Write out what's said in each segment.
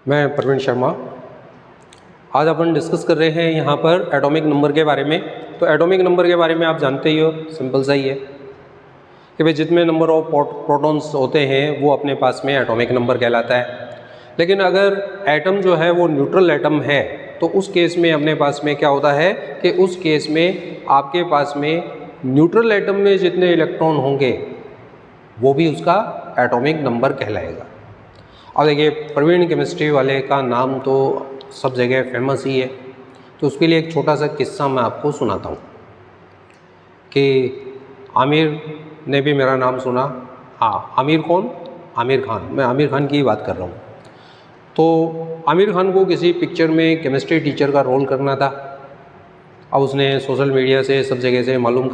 मैं प्रवीण शर्मा। आज अपन डिस्कस कर रहे हैं यहाँ पर एटॉमिक नंबर के बारे में। तो एटॉमिक नंबर के बारे में आप जानते ही हो, सिंपल सा ही है कि भाई जितने नंबर ऑफ प्रोटॉन्स होते हैं वो अपने पास में एटॉमिक नंबर कहलाता है। लेकिन अगर एटम जो है वो न्यूट्रल एटम है तो उस केस में अपने पास में क्या होता है कि उस केस में आपके पास में न्यूट्रल एटम में जितने इलेक्ट्रॉन होंगे वो भी उसका एटॉमिक नंबर कहलाएगा। अब देखिए, प्रवीण केमिस्ट्री वाले का नाम तो सब जगह फेमस ही है, तो उसके लिए एक छोटा सा किस्सा मैं आपको सुनाता हूँ कि आमिर ने भी मेरा नाम सुना। हाँ, आमिर कौन? आमिर खान। मैं आमिर खान की ही बात कर रहा हूँ। तो आमिर खान को किसी पिक्चर में केमिस्ट्री टीचर का रोल करना था। अब उसने सोशल मीडिया से सब जगह से मालूम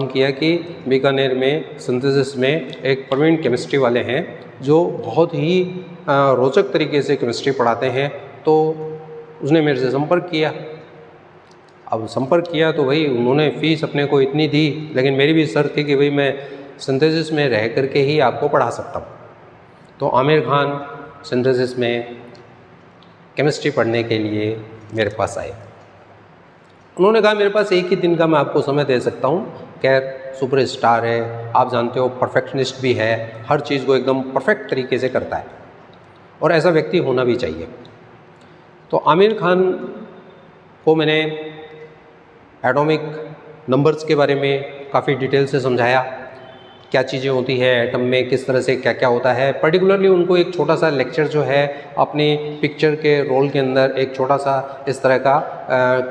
किया कि बीकानेर में सिंथेसिस में एक प्रवीण केमिस्ट्री वाले हैं जो बहुत ही रोचक तरीके से केमिस्ट्री पढ़ाते हैं। तो उसने मेरे से संपर्क किया। अब संपर्क किया तो भाई उन्होंने फ़ीस अपने को इतनी दी, लेकिन मेरी भी शर्त थी कि भाई मैं सिंथेसिस में रह करके ही आपको पढ़ा सकता हूँ। तो आमिर खान सिंथेसिस में केमिस्ट्री पढ़ने के लिए मेरे पास आए। उन्होंने कहा मेरे पास एक ही दिन का मैं आपको समय दे सकता हूँ। खैर, सुपरस्टार है, आप जानते हो, परफेक्शनिस्ट भी है, हर चीज़ को एकदम परफेक्ट तरीके से करता है और ऐसा व्यक्ति होना भी चाहिए। तो आमिर खान को मैंने एटॉमिक नंबर्स के बारे में काफ़ी डिटेल से समझाया, क्या चीज़ें होती है एटम में, किस तरह से क्या क्या होता है। पर्टिकुलरली उनको एक छोटा सा लेक्चर जो है अपनी पिक्चर के रोल के अंदर एक छोटा सा इस तरह का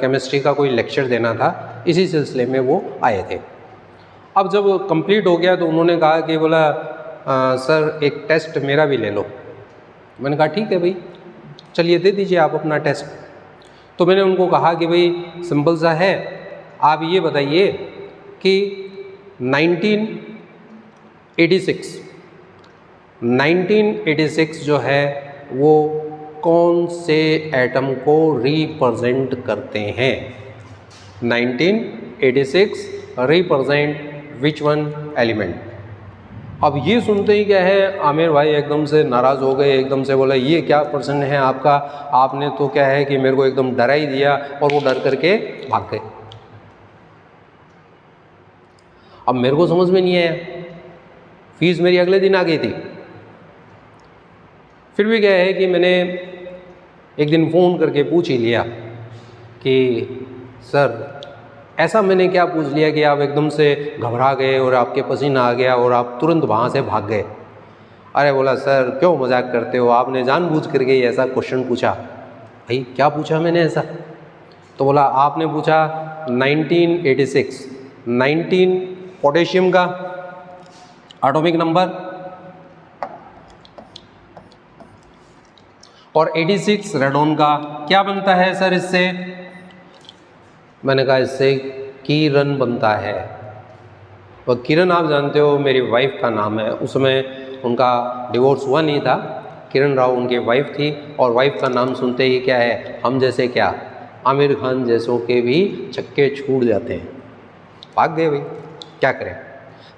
केमिस्ट्री का कोई लेक्चर देना था। इसी सिलसिले में वो आए थे। अब जब कंप्लीट हो गया तो उन्होंने कहा कि बोला सर एक टेस्ट मेरा भी ले लो। मैंने कहा ठीक है भाई, चलिए दे दीजिए आप अपना टेस्ट। तो मैंने उनको कहा कि भाई सिंपल सा है, आप ये बताइए कि 1986 जो है वो कौन से एटम को रिप्रेजेंट करते हैं? 1986 रिप्रेजेंट विच वन एलिमेंट? अब ये सुनते ही क्या है, आमिर भाई एकदम से नाराज़ हो गए, एकदम से बोला ये क्या प्रश्न है आपका, आपने तो क्या है कि मेरे को एकदम डरा ही दिया, और वो डर करके भाग गए। अब मेरे को समझ में नहीं आया, फीस मेरी अगले दिन आ गई थी। फिर भी क्या है कि मैंने एक दिन फ़ोन करके पूछ ही लिया कि सर ऐसा मैंने क्या पूछ लिया कि आप एकदम से घबरा गए और आपके पसीना आ गया और आप तुरंत वहाँ से भाग गए? अरे बोला सर क्यों मजाक करते हो, आपने जानबूझ करके ही ऐसा क्वेश्चन पूछा। भाई क्या पूछा मैंने ऐसा? तो बोला आपने पूछा 19 पोटेशियम का एटॉमिक नंबर और 86 रेडॉन का, क्या बनता है सर इससे? मैंने कहा इससे किरण बनता है। और किरण आप जानते हो मेरी वाइफ का नाम है, उसमें उनका डिवोर्स हुआ नहीं था, किरण राव उनकी वाइफ थी। और वाइफ का नाम सुनते ही क्या है, हम जैसे क्या आमिर खान जैसों के भी छक्के छूट जाते हैं। भाग गए भाई, क्या करें।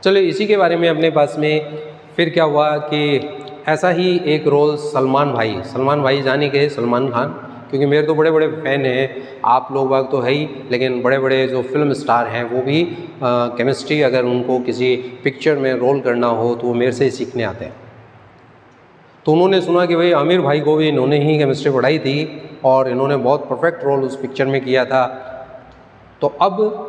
चलो इसी के बारे में अपने पास में फिर क्या हुआ कि ऐसा ही एक रोल सलमान भाई जाने के, सलमान खान, क्योंकि मेरे तो बड़े बड़े फ़ैन हैं, आप लोग बाग तो है ही, लेकिन बड़े बड़े जो फिल्म स्टार हैं वो भी केमिस्ट्री अगर उनको किसी पिक्चर में रोल करना हो तो वो मेरे से ही सीखने आते हैं। तो उन्होंने सुना कि भाई आमिर भाई को भी इन्होंने ही केमिस्ट्री पढ़ाई थी और इन्होंने बहुत परफेक्ट रोल उस पिक्चर में किया था। तो अब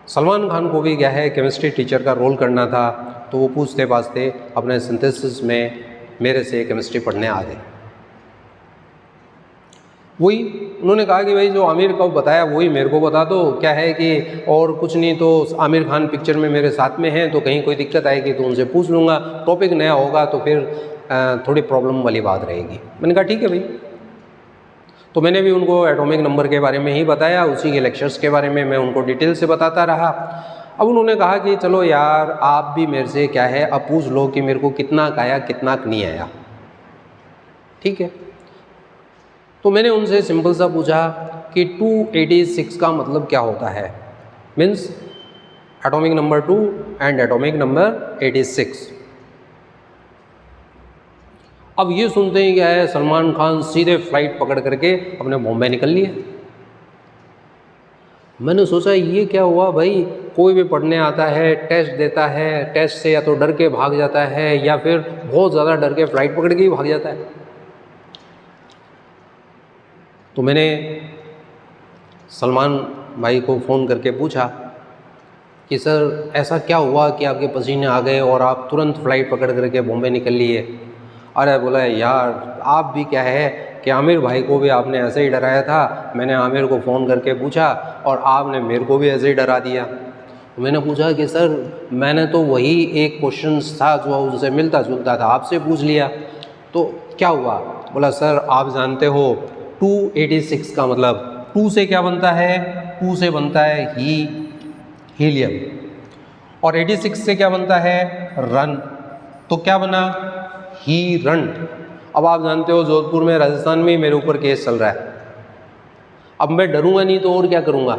सलमान खान को भी क्या है केमिस्ट्री टीचर का रोल करना था। तो वो पूछते पाछते अपने सिंथेसिस में मेरे से केमिस्ट्री पढ़ने आ गए। वही उन्होंने कहा कि भाई जो आमिर को बताया वही मेरे को बता दो, क्या है कि और कुछ नहीं तो आमिर खान पिक्चर में मेरे साथ में हैं, तो कहीं कोई दिक्कत आएगी तो उनसे पूछ लूँगा, टॉपिक नया होगा तो फिर थोड़ी प्रॉब्लम वाली बात रहेगी। मैंने कहा ठीक है भाई। तो मैंने भी उनको एटॉमिक नंबर के बारे में ही बताया, उसी के लेक्चर्स के बारे में मैं उनको डिटेल से बताता रहा। अब उन्होंने कहा कि चलो यार आप भी मेरे से क्या है अब पूछ लो कि मेरे को कितना आया कितना नहीं आया। ठीक है, तो मैंने उनसे सिंपल सा पूछा कि 286 का मतलब क्या होता है, means atomic number 2 and atomic number 86। अब ये सुनते ही क्या है, सलमान खान सीधे फ्लाइट पकड़ करके अपने बॉम्बे निकल लिए। मैंने सोचा ये क्या हुआ भाई, कोई भी पढ़ने आता है, टेस्ट देता है, टेस्ट से या तो डर के भाग जाता है या फिर बहुत ज़्यादा डर के फ्लाइट पकड़ के ही भाग जाता है। तो मैंने सलमान भाई को फ़ोन करके पूछा कि सर ऐसा क्या हुआ कि आपके पसीने आ गए और आप तुरंत फ़्लाइट पकड़ करके बॉम्बे निकल लिए। अरे बोला यार आप भी क्या है कि आमिर भाई को भी आपने ऐसे ही डराया था, मैंने आमिर को फ़ोन करके पूछा और आपने मेरे को भी ऐसे ही डरा दिया। मैंने पूछा कि सर मैंने तो वही एक क्वेश्चन था जो उससे मिलता जुलता था, आपसे पूछ लिया, तो क्या हुआ। बोला सर आप जानते हो 286 का मतलब 2 से क्या बनता है, 2 से बनता है हीलियम, और 86 से क्या बनता है, रन। तो क्या बना, ही रन। अब आप जानते हो जोधपुर में, राजस्थान में मेरे ऊपर केस चल रहा है। अब मैं डरूंगा नहीं तो और क्या करूंगा।